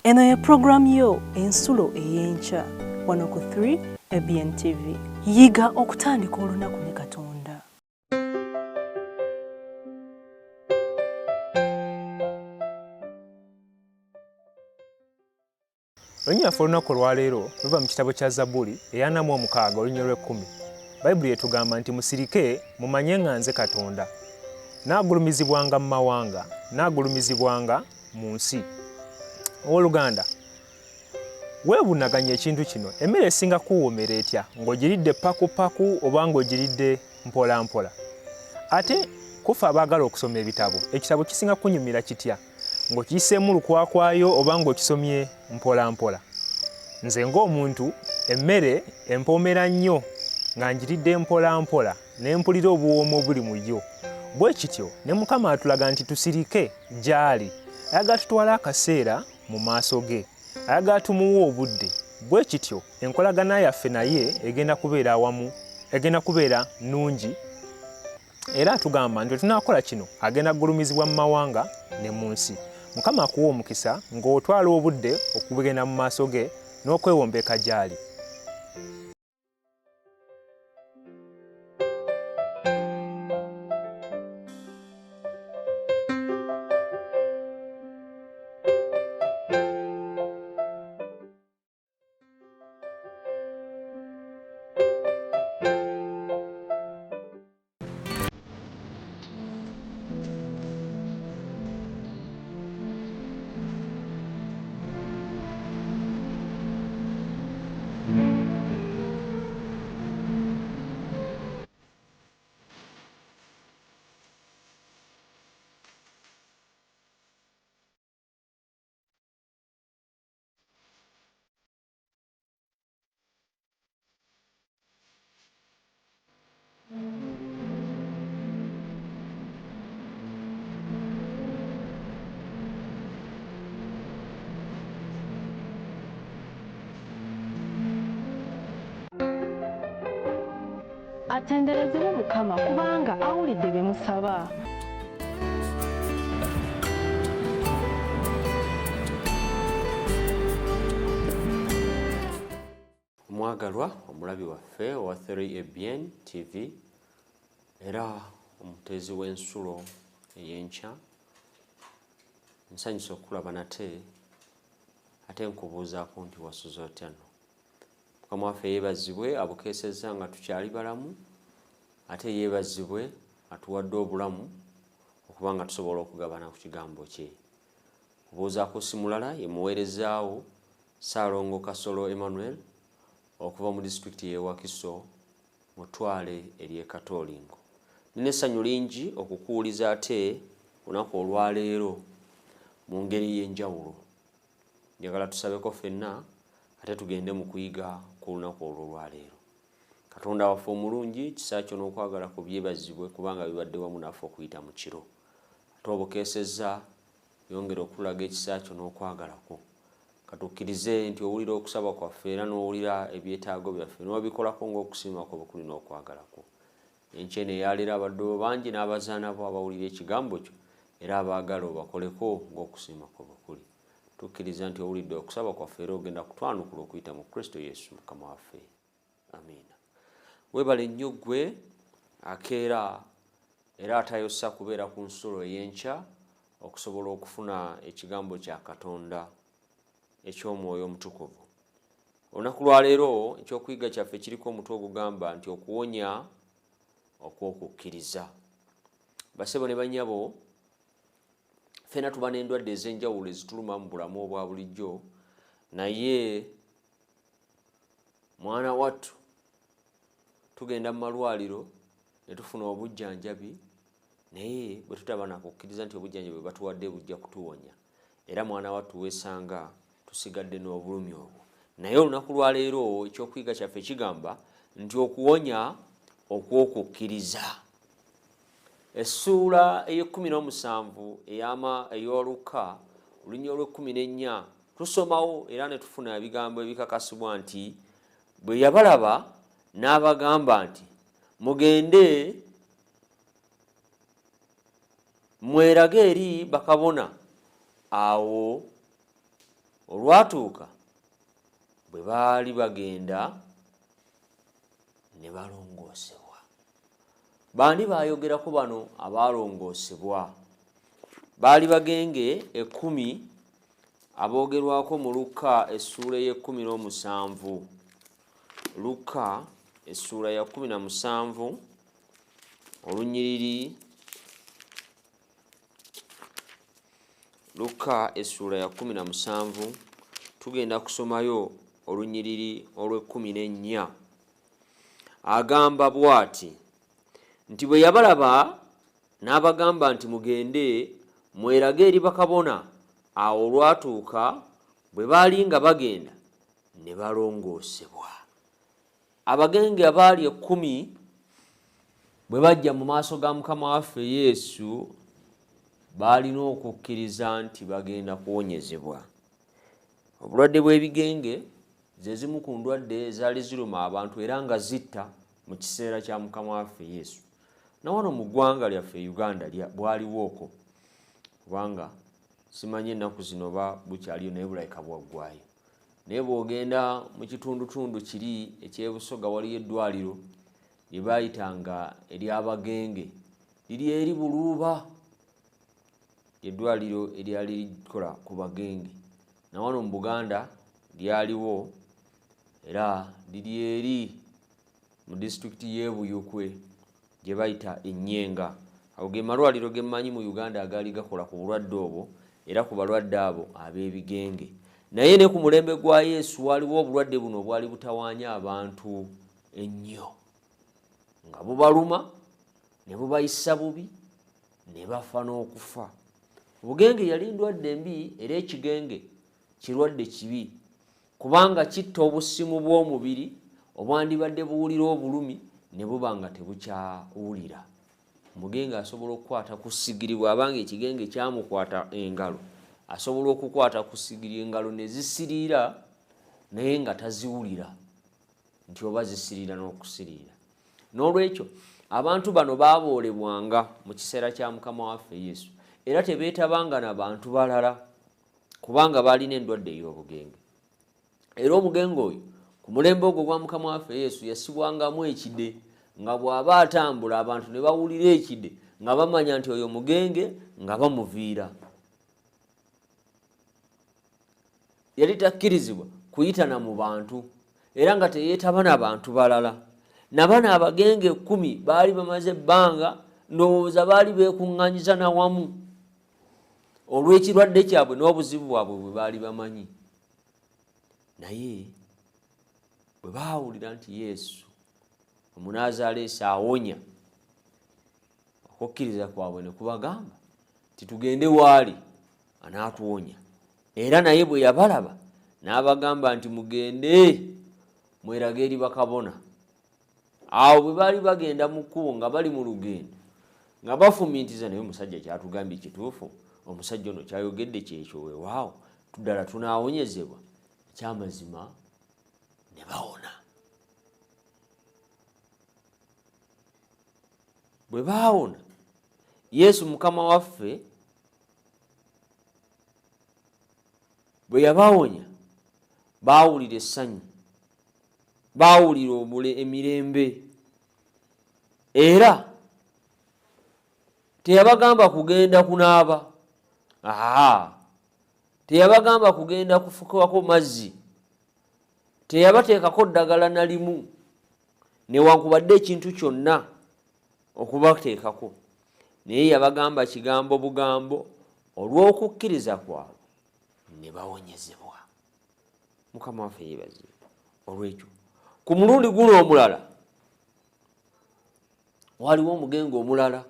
Eno ye program yo ensulo ey'enkya wano ku 3 ABN TV. Yiga okutandika olunaku ne Katonda. Olunyaffe olunaku olwaleero luva mu kitabo kya Zabbuli eyanamu 6 olunya lw'10. Bayibuli etugamba nti musirike mumanye nga nze Katonda. Naagulumizibwanga mu mawanga, naagulumizibwanga mu nsi. Oluganda, weebunaganya ekintu kino, emmere esinga kuwoomera etya ng'ogiridde paku oba ng'ogiridde mpola mpola. Ate kufa abaagala okusoma ebitabo, ekitabo kisinga kunyumira kitya ng'okiyiseemu lukwakwayo oba ng'okisomye mpola mpola. Nze ng'omuntu emmere empoomera nnyo nga ngiridde mpola mpola ne mpulira obuwoomi obuli mu yo. Bwe kityo ne Mukama atulaga nti tusirike gy'ali, ayagala tutwala akaseera mu maaso ge, ayagala tumuwa obudde. Bwe kityo enkolagana yaffe naye egenda kubeera awamu, egenda kubeera nnungi, era atugamba nti tunaakola kino agenda kugulumizibwa mu mawanga ne mu nsi. Mukama akuwa omukisa ng'otwala obudde okugenda mu maaso ge n'okwewombeka gy'ali. Atenderezebwe Mukama kubanga awulidde bye musaba. Omwagalwa omulabi waffe owa 3 ABN TV era omutezi w'ensulo ey'enkya, nsanyusa okulaba nate ate nkubuuzaako nti wasuze otya nno. Mukama waffe yeebazibwe abukeesezza nga tukyali balamu, ate yeebazibwe atuwadde obulamu okuba nga tusobola okugabana ku kigambo kye. Kubuuzaako si mulala ye muweerezaawo Ssaalongo Kasolo Emmanuel okuva mu disitulikiti y'e Wakiso mu ttwale ery'e Katoolingo. Nina essanyu lingi okukuwuliza ate lunaku olwaleero mu ngeri y'enjawulo. Njagala tusabeko ffenna ate tugende mu kuyiga ku lunaku olwo olwaleero. Katonda waffe omulungi, kisa kyo n'okwagala ku byebazibwe kubanga bibadde wamu naffe okuyita mu kiro. Ate obukeesezza yongera okulaga ekisa kyo n'okwagala kwo. Katukkirize nti owulira okusaba kwaffe era n'owulira ebyetaago byaffe n'obikolako ng'okusiima kwo bwe kuli n'okwagala kwo. Enkya eno eyaleero abadde bangi n'abazaana bo abawulira ekigambo kyo era abaagala obakoleko ng'okusiima kwo bwe kuli. Tukkiriza nti owulidde okusaba kwaffe era ogenda kutwanukula okuyita mu Kristo Yesu Mukama waffe. Amiina. Weebale nnyo ggwe akeera era atayosa kubeera ku nsulo ey'enkya okusobola okufuna ekigambo kya Katonda eky'Omwoyo Omutukuvu. Olunaku lwaleero ekyokuyiga kyaffe kiriko omutwe ogugamba nti okuwonya okw'okukkiriza. Basebo ne bannyabo, ffenna tuba n'endwadde ez'enjawulo ezituluma mu bulamu obwa bulijjo, naye mwana wattu tugenda mu malwaliro ne tufuna obujjanjabi, naye bwe tutaba nakukkiriza nti obujjanjabi bwe batuwadde bujja kutuwonya, era mwana wattu weesanga tusigadde n'obulumi obwo. Naye olunaku lwaleero ekyokuyiga kyaffe kigamba nti okuwonya okw'okukkiriza. Essuula ey'e17 ey'Oluka olunya olw'14 tusomawo era ne tufuna ebigambo ebikakasibwa nti bwe yabalaba n'abagamba nti mugende mwerage eri bakabona. Awo olwatuuka bwe baali bagenda ne balongoosebwa. Bandi bayogerako bano abalongoosebwa? Baali bagenge 10 aboogerwako mu Luka essuula ye-17. Luka essuula ya 17 olunyiriri. Luka essuula ya 17 tugenda kusomayo olunyiriri olw'14. Agamba bw'ati nti bwe yabalaba n'abagamba nti mugende mwerage eri bakabona. Awo olwatuuka bwe baali nga bagenda ne balongoosebwa. Abagenge abaali 10 bwe bajja mu maaso ga Mukama waffe Yesu baalina okukkiriza nti bagenda kuwonyezebwa. Obulwadde bw'ebigenge ze zimu ku ndwadde ezaali ziruma abantu era nga zitta mu kiseera kya Mukama waffe Yesu. Na wano mu ggwanga lyaffe Uganda bwaliwo okwo, kubanga simanyi ennaku zino oba bukyaliyo naye bulayika bwaggwayo. Naye bw'ogenda mu kitundutundu kiri eky'ebusoga waliyo eddwaliro lye baayitanga ery'abagenge, liri eri Buluuba, eddwaliro eryali likola ku bagenge. Na wano mu Buganda lyaliwo era liri eri mu disitulikiti y'e Buyukwe gye bayita Ennyenga. Ago ge malwaliro ge mmanyi mu Uganda agaali gakola ku bulwadde obwo era ku balwadde abo ab'ebigenge. Naye ne ku mulembe gwa Yesu waliwo obulwadde buno bwali butawaanya abantu ennyo, nga bubaluma ne bubayisa bubi ne bafa n'okufa. Obugenge yali ndwadde mbi era ekigenge kirwadde kibi, kubanga kitta obusimu bw'omubiri obwandibadde buwulira obulumi ne buba nga tebukyawulira. Omugenge asobola okukwata ku ssigiri, bw'abanga ekigenge kyamukwata engalo asobola okukwata ku ssigiri, engalo ne zisiriira naye nga taziwulira nti oba zisiriira n'okusiriira. N'olwekyo abantu bano baaboolebwanga mu kiseera kya Mukama waffe Yesu era tebeetabanga na bantu balala kubanga baalina endwadde ey'obugenge. Era omugenge oyo ku mulembe ogwo gwa Mukama waffe Yesu yasibwangamu ekide, nga bw'aba atambula abantu ne bawulira ekide nga bamanya nti oyo mugenge nga bamuviira. Yali takkirizibwa kuyitana mu bantu era nga teyeetaba na bantu balala. Nabano abagenge 10 baali bamaze ebbanga ndowooza baali beekuŋŋanyiza na wamu olw'ekirwadde kyabwe n'obuzibu bwabwe bwe baali bamanyi. Naye bwe baawulira nti Yesu Omunaazaaleesi awonya, okukkiriza kwabwe ne kubagamba nti tugende waali anaatuwonya. Era naye bwe yabalaba n'abagamba nti mugende mwerage eri bakabona. Awo bwe baali bagenda mu kkubo nga bali mu lugendo nga bafumiintiza, naye omusajja kyatugambye kituufu, omusajja ono kyayogedde kyekyo, weewaawo tuddala tunaawonyezebwa. Ekyamazima ne bawona. Bwe baawona, Yesu Mukama waffe bwe yabawonya baawulira essanyu, baawulira emirembe, era teyabagamba kugenda kunaaba, teyabagamba kugenda kufukwako mazzi, teyabateekako ddagala na limu newankubadde ekintu kyonna okubateekako, naye yabagamba kigambo bugambo olw'okukkiriza kwabwe ne bawonyezebwa. Mukama waffe yeebazibwe. Olwekyo ku mulundi guno omulala waliwo omugenge omulala,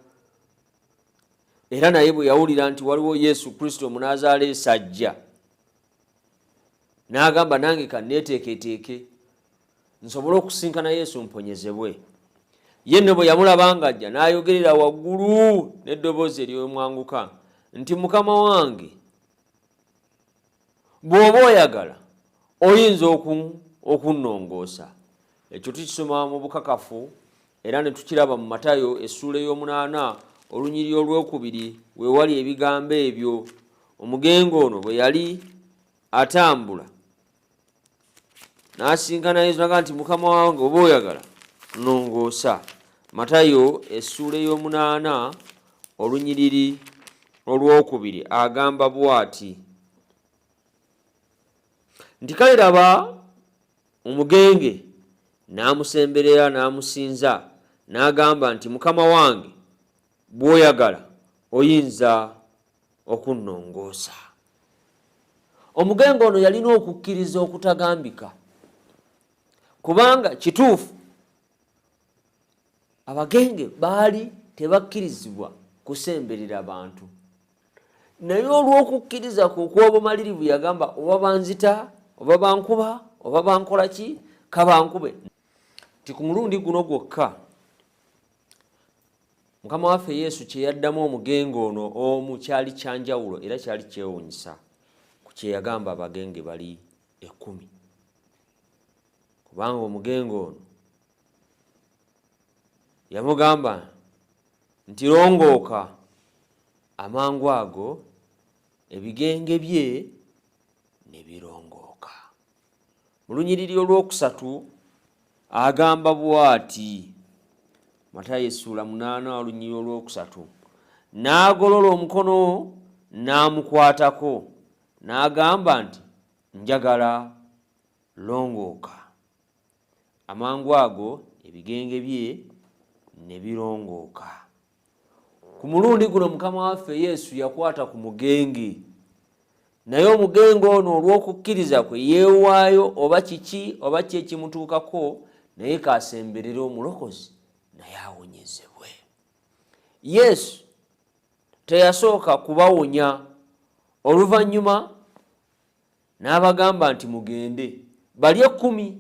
era naye bwe yawulira nti waliwo Yesu Kristo Omunaazaaleesi ajja, n'agamba nange kanneeteeketeeke nsobole okusinkana Yesu mponyezebwe. Ye nno bwe yamulaba ng'ajja n'ayogerera waggulu n'eddoboozi ery'omwanguka nti Mukama wange, bw'oba oyagala oyinza okunnongoosa. Ekyo tukisoma mu bukakafu era ne tukiraba mu Matayo essuula ey'omunaana olunyiriri olw'okubiri we wali ebigambo ebyo. Omugenge ono bwe yali atambula n'asinkana Yesu n'agamba nti Mukama wange oba oyagala nnongoosa. Matayo essula ey'omunaana olunyiriri olwokubiri agamba bw'ati nti kale laba omugenge n'amusemberera n'amusinza n'agamba nti Mukama wange bw'oyagala oyinza okunnongoosa. Omugenge ono yalina okukkiriza okutagambika, kubanga kituufu abagenge baali tebakkirizibwa kusemberera bantu, naye olw'okukkiriza kwe okw'obumalirivu yagamba oba banzita oba bankuba oba bankola ki kabankube. Ti ku mulundi guno gwokka Mukama waffe Yesu kye yaddamu omugenge ono omu kyali kyanjawulo era kyali kyewuunyisa ku kye yagamba abagenge bali 10, kubanga omugenge ono yamugamba nti longooka, amangu ago ebigenge bye ne birongooka. Mu lunyiriri olwokusatu agamba bw'ati, Matayo essula 8 olunyiriri olwokusatu, n'agolola omukono n'amukwatako n'agamba nti njagala longooka, amangu ago ebigenge bye ne birongooka. Ku mulundi guno Mukama waffe Yesu yakwata ku mugenge, naye omugenge ono olw'okukkiriza kwe yeewaayo oba kiki oba kye kimutuukako, naye kaasemberera omulokozi naye awonyezebwe. Yesu teyasooka kubawonya, oluvannyuma n'abagamba nti mugende. Bali 10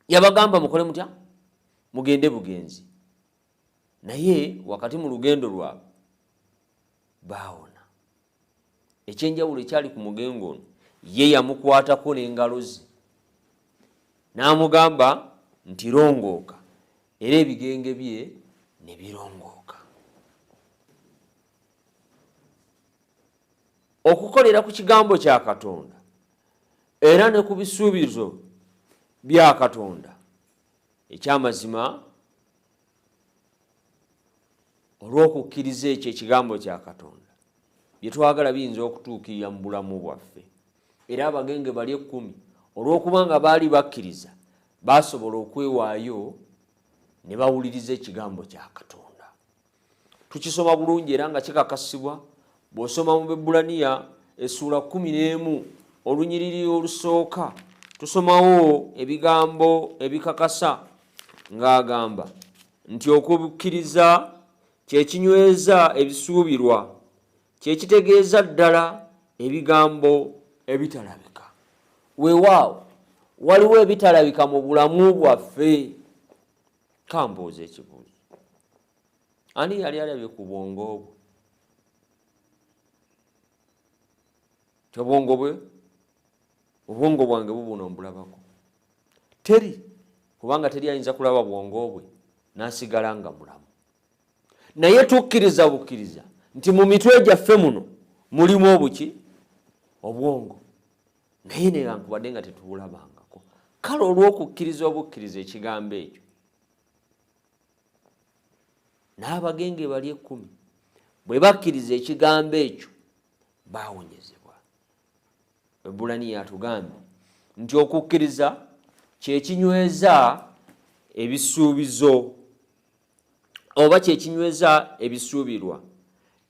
yabagamba mukole mutya? Mugende bugenzi. Naye wakati mu lugendo lwabwe baawona. Ekyenjawulo ekyali ku mugenge ono, ye yamukwatako n'engalo ze n'amugamba nti longooka, era ebigenge bye ne birongooka. Okukolera ku kigambo kya Katonda era ne ku bisuubizo bya Katonda ekyamazima, olw'okukkiriza ekyo ekigambo kya Katonda bye twagala biyinza okutuukirira mu bulamu bwaffe. Era abagenge bali 10 olw'okubanga baali bakkiriza basobola okwewaayo ne bawuliriza ekigambo kya Katonda. Tukisoma bulungi era nga kikakasibwa bw'osoma mu Bebulaniya essula 11 olunyiriri olusooka, tusomawo ebigambo ebikakasa ng'agamba nti okukkiriza kye kinyweza ebisuubirwa, kye kitegeeza ddala ebigambo ebitalabika. Weewaawo waliwo ebitalabika mu bulamu bwaffe. Kambuuza ekibuuzo, ani yali alabye ku bwongo bwe? Obwongo bwange bubuno mbulabako? Teri, kubanga teri ayinza kulaba bwongo bwe n'asigala nga mulamu. Naye tukkiriza bukkiriza nti mu mitwe gyaffe muno mulimu obuki? Obwongo. Naye newankubadde nga tetubulabangako. Kale olw'okukkiriza obukkiriza ekigambo ekyo, n'abagenge bali 10 bwe bakkiriza ekigambo ekyo baawonyezebwa. Ebulaniya atugambye nti okukkiriza kye kinyweza ebisuubizo oba kye kinyweza ebisuubirwa,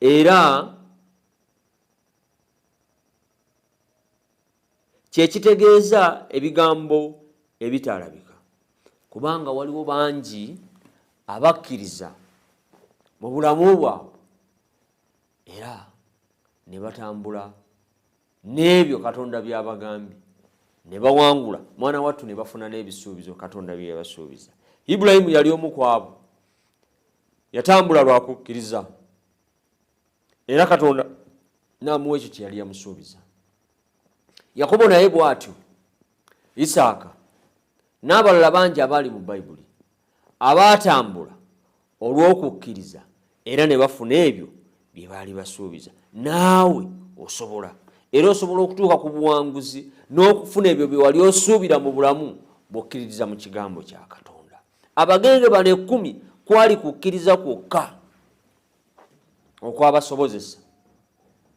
era kye kitegeeza ebigambo ebitalabika. Kubanga waliwo bangi abakkiriza mu bulamu bwabwe era ne batambula n'ebyo Katonda by'abagambye, ne bawangula mwana wattu ne bafuna n'ebisuubizo Katonda bye yabasuubiza. Ibulayimu yali omu ku abo, yatambula lwa kukkiriza era Katonda n'amuwa ekyo kye yali yamusuubiza. Yakobo naye bw'atyo, Isaaka n'abalala bangi abaali mu Bayibuli abaatambula olw'okukkiriza era ne bafuna ebyo bye baali basuubiza. Naawe osobola era osobola okutuuka ku buwanguzi n'okufuna ebyo bye wali osuubira mu bulamu bw'okkiririza mu kigambo kya Katonda. Abagenge bano 10 kwali kukkiriza kwokka okwabasobozesa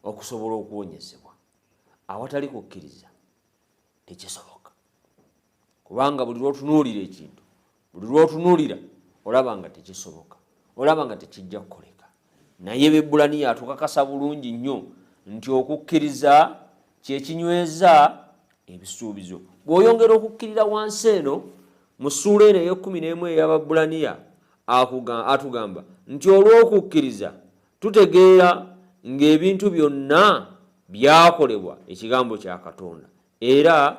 okusobola okuwonyezebwa. Awatali kukkiriza tekisoboka, kubanga buli lw'otunuulira ekintu, buli lw'otunuulira olaba nga tekisoboka, olaba nga tekijja kukoleka. Naye Ebbulaniya atukakasa bulungi nnyo nti okukkiriza kye kinyweza ebisuubizo. Bw'oyongera okukkirira wansi eno mu ssuula eno ey'e11 ey'Ababbulaniya atugamba nti olw'okukkiriza tutegeera ng'ebintu byonna byakolebwa ekigambo kya Katonda era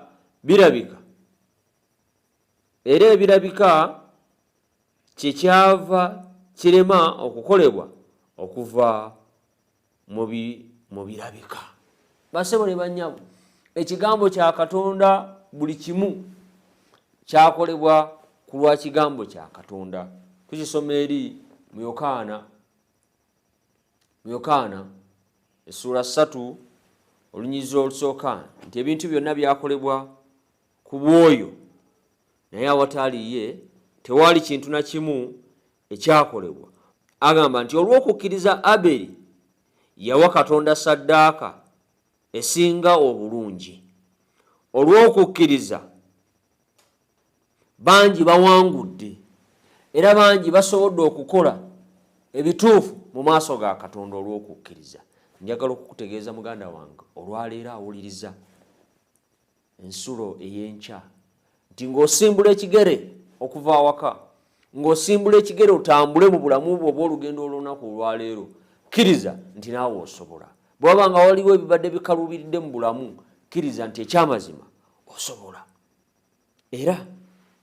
ebirabika kyekyava kirema okukolebwa okuva mu birabika. Basebo ne bannyabo, ekigambo kya Katonda buli kimu kyakolebwa ku lwa kigambo kya Katonda. Tukisoma eri mu Yokaana essula 3 olunyizo olusooka nti ebintu byonna byakolebwa ku bwoyo, naye awatali ye tewali kintu na kimu ekyakolebwa. Agamba nti olw'okukkiriza Aberi yawa Katonda ssaddaaka esinga obulungi. Olw'okukkiriza bangi bawangudde era bangi basobodde okukola ebituufu mu maaso ga Katonda olw'okukkiriza. Njagala okukutegeeza muganda wange olwaleero awuliriza ensulo ey'enkya nti ng'osimbula ekigere okuva awaka, ng'osimbula ekigere otambule mu bulamu bwo obw'olugendo olw'olunaku olwaleero, kkiriza nti naawe osobola. Bw'oba nga waliwo ebibadde bikaluubiridde mu bulamu, kkiriza nti ekyamazima osobola. Era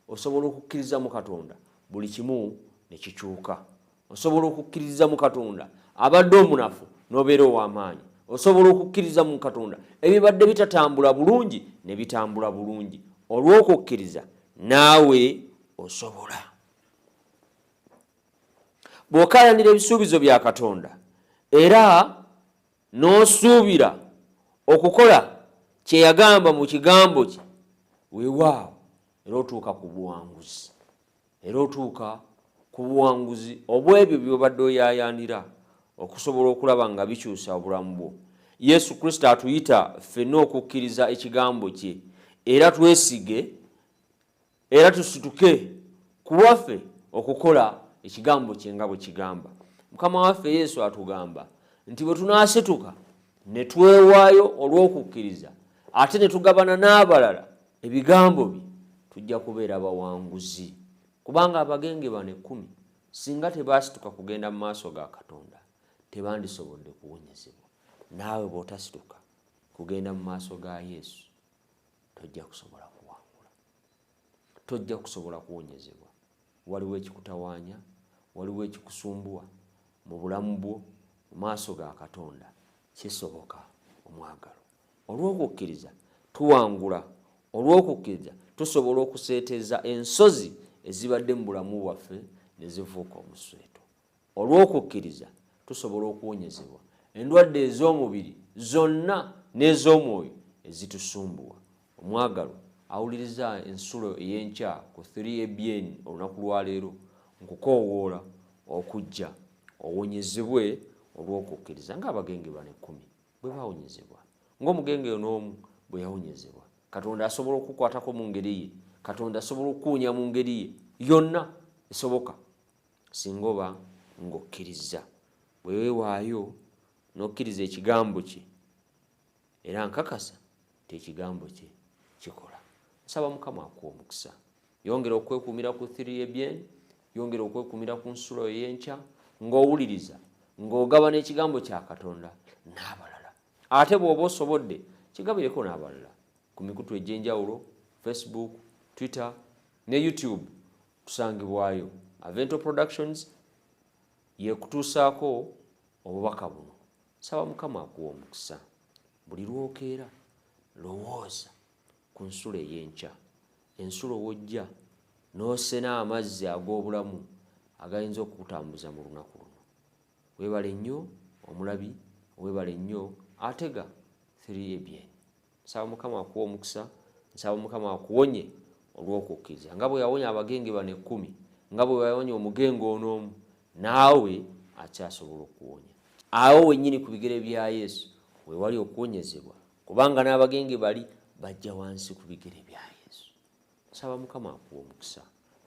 osobola okukkiriza mu Katonda buli kimu ne kikyuka. Osobola okukkiriza mu Katonda abadde omunafu n'obeera ow'amaanyi. Osobola okukkiriza mu Katonda ebibadde bitatambula bulungi ne bitambula bulungi. Olw'okukkiriza naawe osobola. Bw'okaayanira ebisuubizo bya Katonda era n'osuubira okukola kye yagamba mu kigambo kye, weewaawo era otuuka ku buwanguzi. Era otuuka ku buwanguzi obw'ebyo by'obadde oyaayaanira okusobola okulaba nga bikyusa obulamu bwo. Yesu Kristo atuyita ffenna okukkiriza ekigambo kye era twesige era tusituke ku lwaffe okukola ekigambo kye nga bwe kigamba. Mukama waffe Yesu atugamba nti bwe tunaasituka ne twewaayo olw'okukkiriza ate ne tugabana n'abalala ebigambo bye, tujja kubeera bawanguzi. Kubanga abagenge bano 10 singa tebaasituka kugenda mu maaso ga Katonda tebandisobodde kuwonyezebwa. Naawe bw'otasituka kugenda mu maaso ga Yesu tojja kusobola kuwangula, tojja kusobola kuwonyezebwa. Waliwo ekikutawaanya, waliwo ekikusumbuwa mu bulamu bwo mu maaso ga Katonda. Kisoboka omwagalo. Olw'okukkiriza tuwangula. Olw'okukkiriza tusobola okuseeteza ensozi ezibadde mu bulamu bwaffe ne zifuuka omusweeto. Olw'okukkiriza tusobola okuwonyezebwa endwadde ez'omubiri zonna n'ez'omwoyo ezitusumbuwa. Omwagalo awuliriza ensulo ey'enkya ku 3 Ebyeni olunaku lwaleero nkukoowoola okujja owonyezebwe olw'okukkiriza ng'abagenge bano 10 bwe bawonyezebwa, ng'omugenge n'omu bwe yawonyezebwa. Katonda asobola okukwatako mu ngeri ye, Katonda asobola okuwunya mu ngeri ye yonna esoboka singa oba ng'okkiriza. Bwe weewaayo n'okkiriza ekigambo kye era nkakasa nti ekigambo kye kikola. Nsaba Mukama akuwa omukisa. Yongera okwekuumira ku 3 Ebyeni, yongera okwekuumira ku nsulo ey'enkya ng'owuliriza, ng'ogabana ekigambo kya Katonda n'abalala. Ate bw'oba osobodde kigabireko n'abalala ku mikutu egy'enjawulo, Facebook, Twitter ne YouTube. Tusangibwayo Avento Productions yekutuusaako obubaka buno. Saba Mukama akuwa omukisa. Buli lwokeera lowooza ku nsulo ey'enkya, ensulo wojja n'osena amazzi ag'obulamu agayinza okukutambuza mu lunaku luno. Weebale nnyo omulabi, weebale nnyo atega 3 ebyen. Nsaba Mukama akuwa omukisa, nsaba Mukama akuwonye olw'okukkiriza. Nga bwe yawonya abagenge bano 10, nga bwe yawonya omugenge on'omu, naawe akyasobola okuwonya. Awo wennyini ku bigere bya Yesu we wali okuwonyezebwa, kubanga n'abagenge bali bajja wansi ku bigere bya Yesu. Nsaba Mukama akuwa omukisa,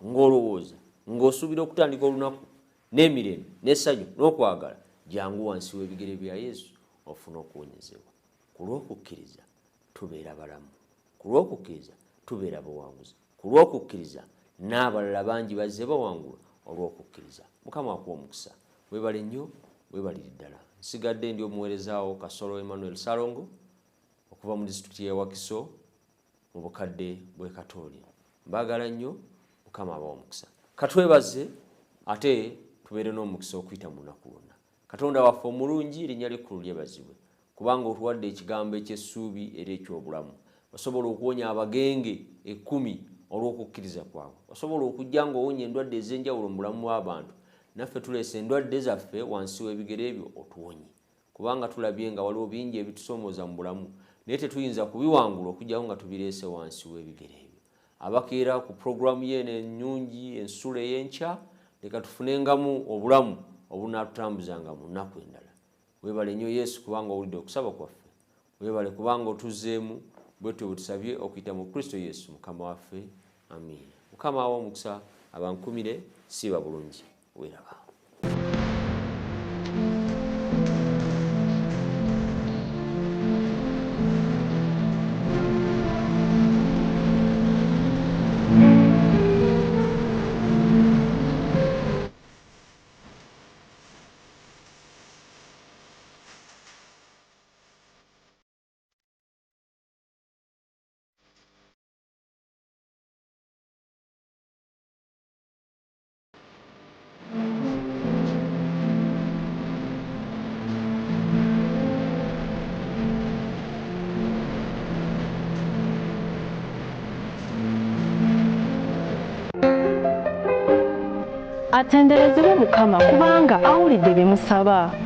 ng'olowooza, ng'osuubira okutandika olunaku n'emirembe n'essanyu n'okwagala, jangu wansi w'ebigere bya Yesu ofune okuwonyezebwa. Ku lw'okukkiriza tubeera balamu, ku lw'okukkiriza tubeera bawanguzi, ku lw'okukkiriza n'abalala bangi bazze bawangula olw'okukkiriza. Mukama akuwa omukisa. Weebale nnyo, weebalire ddala. Nsigadde ndi omuweerezaawo Kasolo Emmanuel Salongo okuva mu disitulikiti y'e Wakiso mu bukadde bw'e Katoli. Mbaagala nnyo, Mukama abawa omukisa. Katwebaze ate tubeere n'omukisa okuyita mu lunaku lwonna. Katonda waffe omulungi, erinnya ly'ekkulu lyebazibwe, kubanga otuwadde ekigambo eky'essuubi era eky'obulamu. Osobola okuwonya abagenge 10 olw'okukkiriza kwabwe. Osobola okujja ng'owonya endwadde ez'enjawulo mu bulamu bw'abantu. Naffe tuleese endwadde zaffe wansi w'ebigere ebyo otuwonye, kubanga tulabye nga waliwo bingi ebitusoomooza mu bulamu, naye tetuyinza kubiwangula okujjaho nga tubireese wansi w'ebigere ebyo. Abakeera ku puroguramu yeeno ennungi ensula ey'enkya, leka tufunengamu obulamu obunaatutambuzanga mu nnaku endala. Weebale nnyo Yesu kubanga owulidde okusaba kwaffe. Weebale kubanga otuzzeemu bwetyo bwe tusabye okuyita mu Kristo Yesu Mukama waffe. Amiina. Mukama awa omukisa, abankumire, siiba bulungi. Weeraba. Atenderezebwe Mukama kubanga awulidde bye musaba.